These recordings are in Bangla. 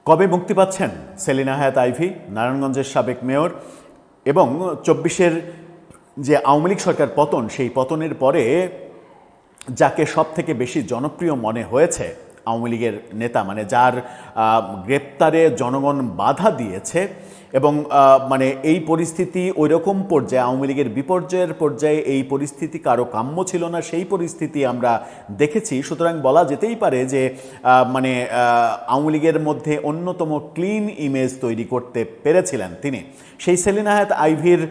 কবে মুক্তি পাচ্ছেন সেলিনা হায়াৎ আইভী, নারায়ণগঞ্জের সাবেক মেয়র, এবং ২৪-এর যে আওয়ামী লীগ সরকার পতন, সেই পতনের পরে যাকে সব থেকে বেশি জনপ্রিয় মনে হয়েছে আওয়ামী লীগের নেতা, মানে যার গ্রেপ্তারে জনগণ বাধা দিয়েছে, এবং মানে এই পরিস্থিতি ওই রকম পর্যায়ে, আওয়ামী লীগের বিপর্যয়ের পর্যায়ে এই পরিস্থিতি কারো কাম্য ছিল না, সেই পরিস্থিতি আমরা দেখেছি। সুতরাং বলা যেতেই পারে যে মানে আওয়ামী লীগের মধ্যে অন্যতম ক্লিন ইমেজ তৈরি করতে পেরেছিলেন তিনি। সেই সেলিনা হায়াৎ আইভীর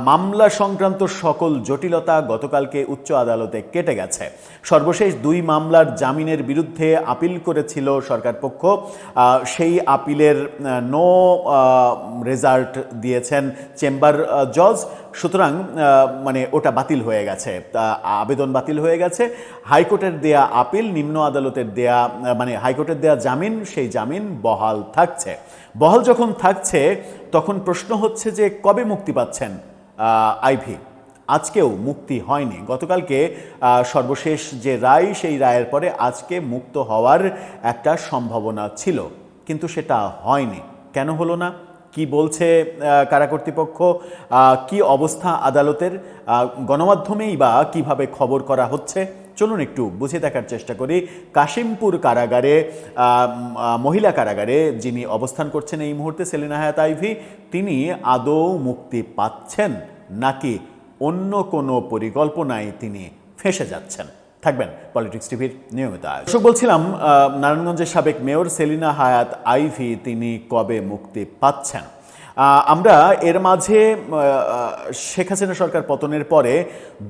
মামলা সংক্রান্ত সকল জটিলতা গতকালকে উচ্চ আদালতে কেটে গেছে। সর্বশেষ ২ মামলার জামিনের বিরুদ্ধে আপিল করেছিল সরকার পক্ষ। সেই আপিলের নো রেজাল্ট দিয়েছেন চেম্বার জজ। সুতরাং মানে ওটা বাতিল হয়ে গেছে, আবেদন বাতিল হয়ে গেছে। হাইকোর্টের দেয়া আপিল, নিম্ন আদালতের দেয়া, মানে হাইকোর্টের দেয়া জামিন, সেই জামিন বহাল থাকছে। বহাল যখন থাকছে তখন প্রশ্ন হচ্ছে যে কবে মুক্তি পাচ্ছেন আইভী? আজকেও মুক্তি হয়নি। গতকালকে সর্বশেষ যে রায়, সেই রায়ের পরে আজকে মুক্ত হওয়ার একটা সম্ভাবনা ছিল, কিন্তু সেটা হয়নি। কেন হলো না? কি বলছে কারা কর্তৃপক্ষ? কি অবস্থা আদালতের? গণমাধ্যমেই বা কিভাবে খবর করা হচ্ছে? চলুন একটু বুঝে দেখার চেষ্টা করি। কাশিমপুর কারাগারে, মহিলা কারাগারে যিনি অবস্থান করছেন এই মুহূর্তে, সেলিনা হায়াৎ আইভী, তিনি আদৌ মুক্তি পাচ্ছেন নাকি অন্য কোনো পরিকল্পনায় তিনি ফেঁসে যাচ্ছেন? থাকবেন পলিটিক্স টিভির নিয়মিত আয়োজক। বলছিলাম নারায়ণগঞ্জের সাবেক মেয়র সেলিনা হায়াৎ আইভী তিনি কবে মুক্তি পাচ্ছেন। আমরা এর মাঝে শেখ হাসিনা সরকার পতনের পরে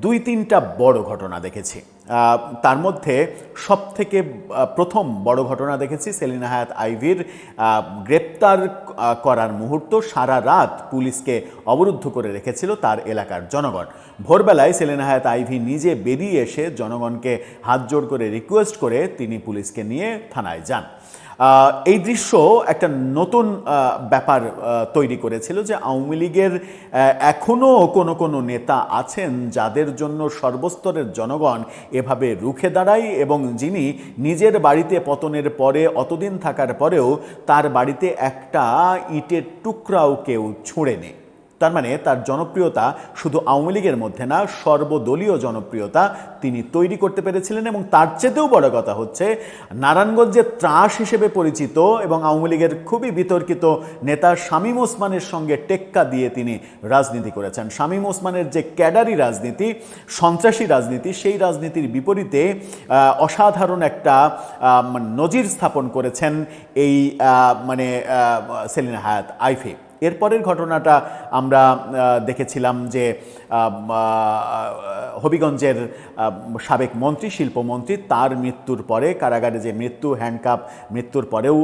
২-৩টা বড় ঘটনা দেখেছি। তার মধ্যে সবথেকে প্রথম বড় ঘটনা দেখেছি সেলিনা হায়াৎ আইভীর গ্রেপ্তার করার মুহূর্ত। সারা রাত পুলিশকে অবরুদ্ধ করে রেখেছিল তার এলাকার জনগণ। ভোরবেলায় সেলিনা হায়াৎ আইভী নিজে বেরিয়ে এসে জনগণকে হাত জোড় করে রিকোয়েস্ট করে তিনি পুলিশকে নিয়ে থানায় যান। এই দৃশ্য একটা নতুন ব্যাপার তৈরি করেছিল যে আওয়ামী লীগের এখনও কোনো নেতা আছেন যাদের জন্য সর্বস্তরের জনগণ এভাবে রুখে দাঁড়ায়, এবং যিনি নিজের বাড়িতে পতনের পরে অতদিন থাকার পরেও তার বাড়িতে একটা ইটের টুকরাও কেউ ছুঁড়ে নেয়। তার মানে তার জনপ্রিয়তা শুধু আওয়ামী লীগের মধ্যে না, সর্বদলীয় জনপ্রিয়তা তিনি তৈরি করতে পেরেছিলেন। এবং তার চেয়েতেও বড় কথা হচ্ছে, নারায়ণগঞ্জের ত্রাস হিসেবে পরিচিত এবং আওয়ামী লীগের খুবই বিতর্কিত নেতা শামীম ওসমানের সঙ্গে টেক্কা দিয়ে তিনি রাজনীতি করেছেন। শামীম ওসমানের যে ক্যাডারি রাজনীতি, সন্ত্রাসী রাজনীতি, সেই রাজনীতির বিপরীতে অসাধারণ একটা নজির স্থাপন করেছেন এই মানে সেলিনা হায়াৎ আইভী। এরপরের ঘটনাটা আমরা দেখেছিলাম যে হবিগঞ্জের সাবেক মন্ত্রী, শিল্পমন্ত্রী, তার মৃত্যুর পরে কারাগারে যে মৃত্যু, হ্যান্ডকাপ মৃত্যুর পরেও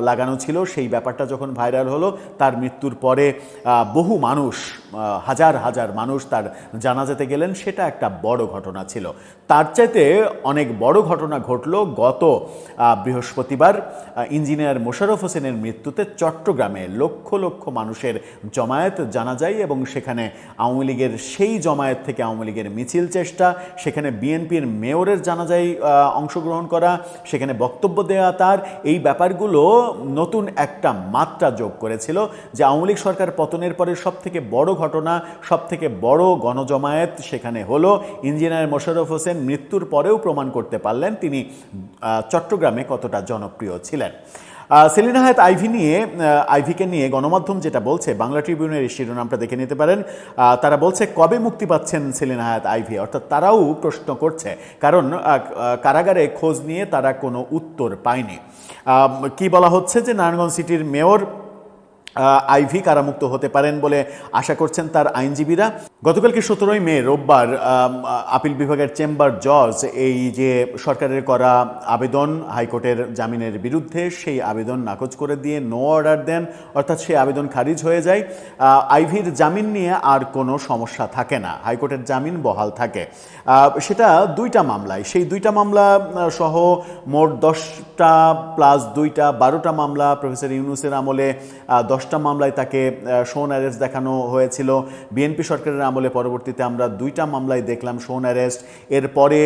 লাগানো ছিল, সেই ব্যাপারটা যখন ভাইরাল হলো, তার মৃত্যুর পরে বহু মানুষ, হাজার হাজার মানুষ তার জানাজাতে গেলেন, সেটা একটা বড় ঘটনা ছিল। তার চাইতে অনেক বড় ঘটনা ঘটল গত বৃহস্পতিবার ইঞ্জিনিয়ার মোশাররফ হোসেনের মৃত্যুতে চট্টগ্রামে লক্ষ লক্ষ মানুষের জমায়েত জানা যায়, এবং সেখানে আওয়ামী লীগের সেই জমায়েত থেকে আওয়ামী লীগের মিছিল চেষ্টা, সেখানে বিএনপির মেয়রের জানাজায় অংশগ্রহণ করা, সেখানে বক্তব্য দেওয়া, তার এই ব্যাপারগুলো নতুন একটা মাত্রা যোগ করেছিল যে আওয়ামী লীগ সরকার পতনের পরে সবথেকে বড় ঘটনা, সবথেকে বড় গণজমায়েত সেখানে হলো। ইঞ্জিনিয়ার মোশাররফ হোসেন মৃত্যুর পরেও প্রমাণ করতে পারলেন তিনি চট্টগ্রামে কতটা জনপ্রিয় ছিলেন। সেলিনা হায়াৎ আইভীকে নিয়ে গণমাধ্যম যেটা বলছে, বাংলা ট্রিবিউনের শিরোনামটা দেখে নিতে পারেন। তারা বলছে কবে মুক্তি পাচ্ছেন সেলিনা হায়াৎ আইভী, অর্থাৎ তারাও প্রশ্ন করছে, কারণ কারাগারে খোঁজ নিয়ে তারা কোনো উত্তর পায়নি। কি বলা হচ্ছে যে নারায়ণগঞ্জ সিটির মেয়র আইভী কারামুক্ত হতে পারেন বলে আশা করছেন তার আইনজীবীরা। গতকালকে 17 মে রোববার আপিল বিভাগের চেম্বার জজ এই যে সরকারের করা আবেদন হাইকোর্টের জামিনের বিরুদ্ধে, সেই আবেদন নাকচ করে দিয়ে নো অর্ডার দেন, অর্থাৎ সেই আবেদন খারিজ হয়ে যায়। আইভীর জামিন নিয়ে আর কোনো সমস্যা থাকে না, হাইকোর্টের জামিন বহাল থাকে। সেটা 2টা মামলায়, সেই 2টা মামলা সহ মোট 10টা প্লাস 2টা 12টা মামলা। প্রফেসর ইউনূসের আমলে 10টা মামলায় তাকে শোন অ্যারেস্ট দেখানো হয়েছিল। বিএনপি সরকারের আমলে পরবর্তীতে আমরা 2টা মামলায় দেখলাম শোন অ্যারেস্ট। এরপরে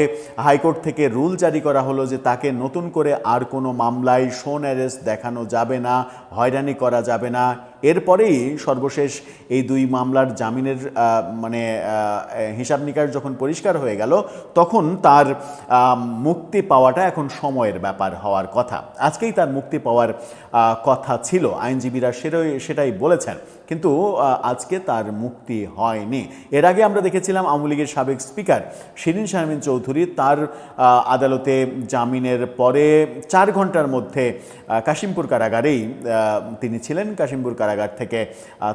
হাইকোর্ট থেকে রুল জারি করা হলো যে তাকে নতুন করে আর কোনো মামলায় শোন অ্যারেস্ট দেখানো যাবে না, হয়রানি করা যাবে না। এরপরেই সর্বশেষ এই 2 মামলার জামিনের মানে হিসাব নিকাশ যখন পরিষ্কার হয়ে গেল, তখন তার মুক্তি পাওয়াটা এখন সময়ের ব্যাপার হওয়ার কথা। আজকেই তার মুক্তি পাওয়ার কথা ছিল, আইনজীবীরা সেটাই বলেছেন, কিন্তু আজকে তার মুক্তি হয়নি। এর আগে আমরা দেখেছিলাম আওয়ামী লীগের সাবেক স্পিকার শিরীন শারমিন চৌধুরী তার আদালতে জামিনের পরে 4 ঘন্টার মধ্যে কাশিমপুর কারাগারেই তিনি ছিলেন। কাশিমপুর কারাগার থেকে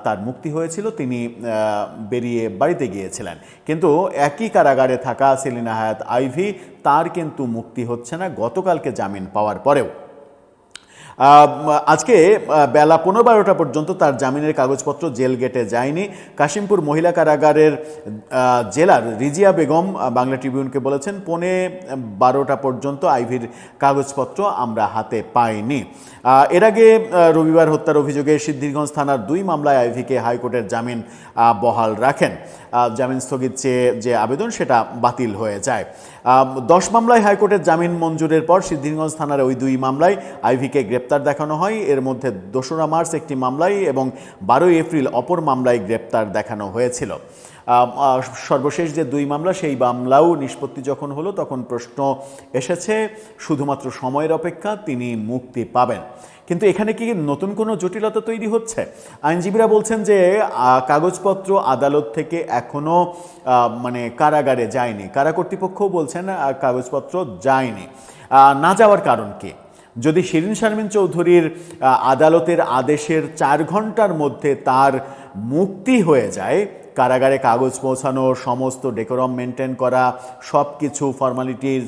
তার মুক্তি হয়েছিল, তিনি বেরিয়ে বাড়িতে গিয়েছিলেন। কিন্তু একই কারাগারে থাকা সেলিনা হায়াৎ আইভী, তার কিন্তু মুক্তি হচ্ছে না গতকালকে জামিন পাওয়ার পরেও। আজকে বেলা 15-12টা পর্যন্ত তার জামিনের কাগজপত্র জেল গেটে যায়নি। কাশিমপুর মহিলা কারাগারের জেলার রিজিয়া বেগম বাংলা ট্রিবিউনকে বলেছেন 12:15 পর্যন্ত আইভীর কাগজপত্র আমরা হাতে পাইনি। এর আগে রবিবার হত্যার অভিযোগে সিদ্ধিরগঞ্জ থানার 2 মামলায় আইভীকে হাইকোর্টের জামিন বহাল রাখেন। জামিন স্থগিত চেয়ে যে আবেদন সেটা বাতিল হয়ে যায়। 10 মামলায় হাইকোর্টের জামিন মঞ্জুরের পর সিদ্ধিরগঞ্জ থানার ওই 2 মামলায় আইভীকে গ্রেপ্তার দেখানো হয়। এর মধ্যে 2রা মার্চ একটি মামলায় এবং 12 এপ্রিল অপর মামলায় গ্রেপ্তার দেখানো হয়েছিল। সর্বশেষ যে 2 মামলা, সেই মামলাও নিষ্পত্তি যখন হলো তখন প্রশ্ন এসেছে শুধুমাত্র সময়ের অপেক্ষা, তিনি মুক্তি পাবেন। কিন্তু এখানে কি নতুন কোনো জটিলতা তৈরি হচ্ছে? আইনজীবীরা বলছেন যে কাগজপত্র আদালত থেকে এখনও মানে কারাগারে যায়নি, কারা কর্তৃপক্ষও বলছেন কাগজপত্র যায়নি। না যাওয়ার কারণ কি? যদি শিরীন শারমিন চৌধুরীর আদালতের আদেশের 4 ঘন্টার মধ্যে তার মুক্তি হয়ে যায়, কারাগারে কাগজ পৌঁছানো, সমস্ত ডেকোরাম মেনটেন করা, সব কিছু ফর্মালিটির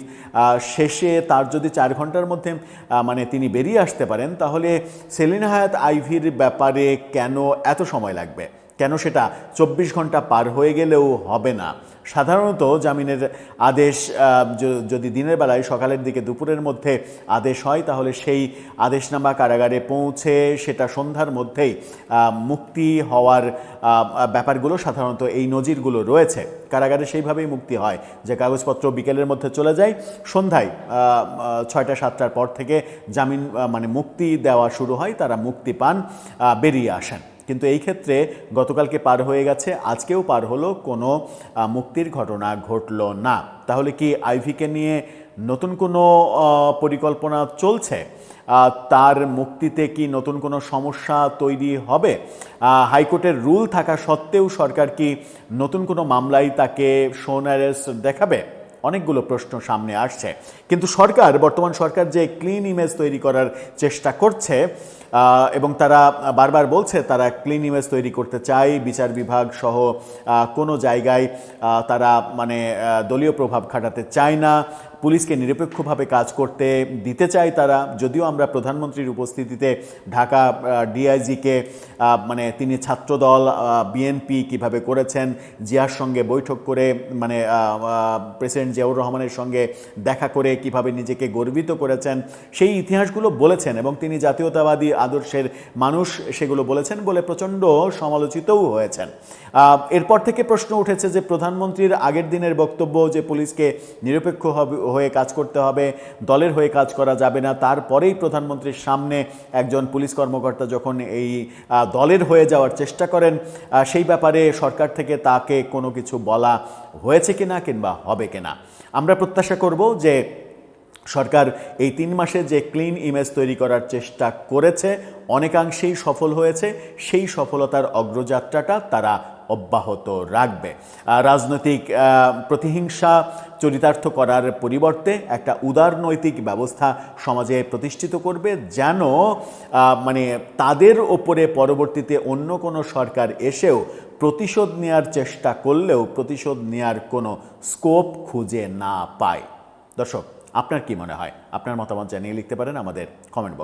শেষে তার যদি 4 ঘন্টার মধ্যে মানে তিনি বেরিয়ে আসতে পারেন, তাহলে সেলিনা হায়াৎ আইভীর ব্যাপারে কেন এত সময় লাগবে? কেন সেটা 24 ঘন্টা পার হয়ে গেলেও হবে না? সাধারণত জামিনের আদেশ যদি দিনের বেলায় সকালের দিকে দুপুরের মধ্যে আদেশ হয়, তাহলে সেই আদেশনামা কারাগারে পৌঁছে সেটা সন্ধ্যার মধ্যেই মুক্তি হওয়ার ব্যাপারগুলো সাধারণত এই নজিরগুলো রয়েছে। কারাগারে সেইভাবেই মুক্তি হয় যে কাগজপত্র বিকেলের মধ্যে চলে যায়, সন্ধ্যায় 6টা-7টার পর থেকে জামিন মানে মুক্তি দেওয়া শুরু হয়, তারা মুক্তি পান, বেরিয়ে আসেন। কিন্তু এই ক্ষেত্রে গতকালকে পার হয়ে গেছে, আজকেও পার হলো, কোনো মুক্তির ঘটনা ঘটল না। তাহলে কি আইভীকে নিয়ে নতুন কোনো পরিকল্পনা চলছে? তার মুক্তিতে কি নতুন কোনো সমস্যা তৈরি হবে? হাইকোর্টের রুল থাকা সত্ত্বেও সরকার কি নতুন কোনো মামলায় তাকে শোন অ্যারেস্ট দেখাবে? অনেকগুলো প্রশ্ন সামনে আসছে। কিন্তু সরকার, বর্তমান সরকার যে ক্লিন ইমেজ তৈরি করার চেষ্টা করছে এবং তারা বারবার বলছে তারা ক্লিন ইমেজ তৈরি করতে চায়, বিচার বিভাগ সহ কোনো জায়গায় তারা মানে দলীয় প্রভাব খাটাতে চায় না, পুলিশকে নিরপেক্ষভাবে কাজ করতে দিতে চায় তারা। যদিও আমরা প্রধানমন্ত্রীর উপস্থিতিতে ঢাকা ডিআইজিকে মানে তিনি ছাত্রদল, বিএনপি কিভাবে করেছেন, জিয়ার সঙ্গে বৈঠক করে মানে প্রেসিডেন্ট জিয়াউর রহমানের সঙ্গে দেখা করে কিভাবে নিজেকে গর্বিত করেছেন, সেই ইতিহাসগুলো বলেছেন এবং তিনি জাতীয়তাবাদী আদর্শের মানুষ সেগুলো বলেছেন বলে প্রচণ্ড সমালোচিতও হয়েছেন। এরপর থেকে প্রশ্ন উঠেছে যে প্রধানমন্ত্রীর আগের দিনের বক্তব্য যে পুলিশকে নিরপেক্ষ হয়ে কাজ করতে হবে, দলের হয়ে কাজ করা যাবে না, তারপরেই প্রধানমন্ত্রীর সামনে একজন পুলিশ কর্মকর্তা যখন এই দলের হয়ে যাওয়ার চেষ্টা করেন, সেই ব্যাপারে সরকার থেকে তাকে কোনো কিছু বলা হয়েছে কিনা কিংবা হবে কিনা। আমরা প্রত্যাশা করব যে সরকার এই 3 মাসে যে ক্লিন ইমেজ তৈরি করার চেষ্টা করেছে অনেকাংশেই সফল হয়েছে, সেই সফলতার অগ্রযাত্রাটা তারা অব্যাহত রাখবে। রাজনৈতিক প্রতিহিংসা চরিতার্থ করার পরিবর্তে একটা উদারনৈতিক ব্যবস্থা সমাজে প্রতিষ্ঠিত করবে, যেন মানে তাদের ওপরে পরবর্তীতে অন্য কোনো সরকার এসেও প্রতিশোধ নেওয়ার চেষ্টা করলেও প্রতিশোধ নেওয়ার কোনো স্কোপ খুঁজে না পায়। দর্শক, আপনার কি মনে হয়? আপনার মতামত জানিয়ে লিখতে পারেন আমাদের কমেন্ট বক্সে।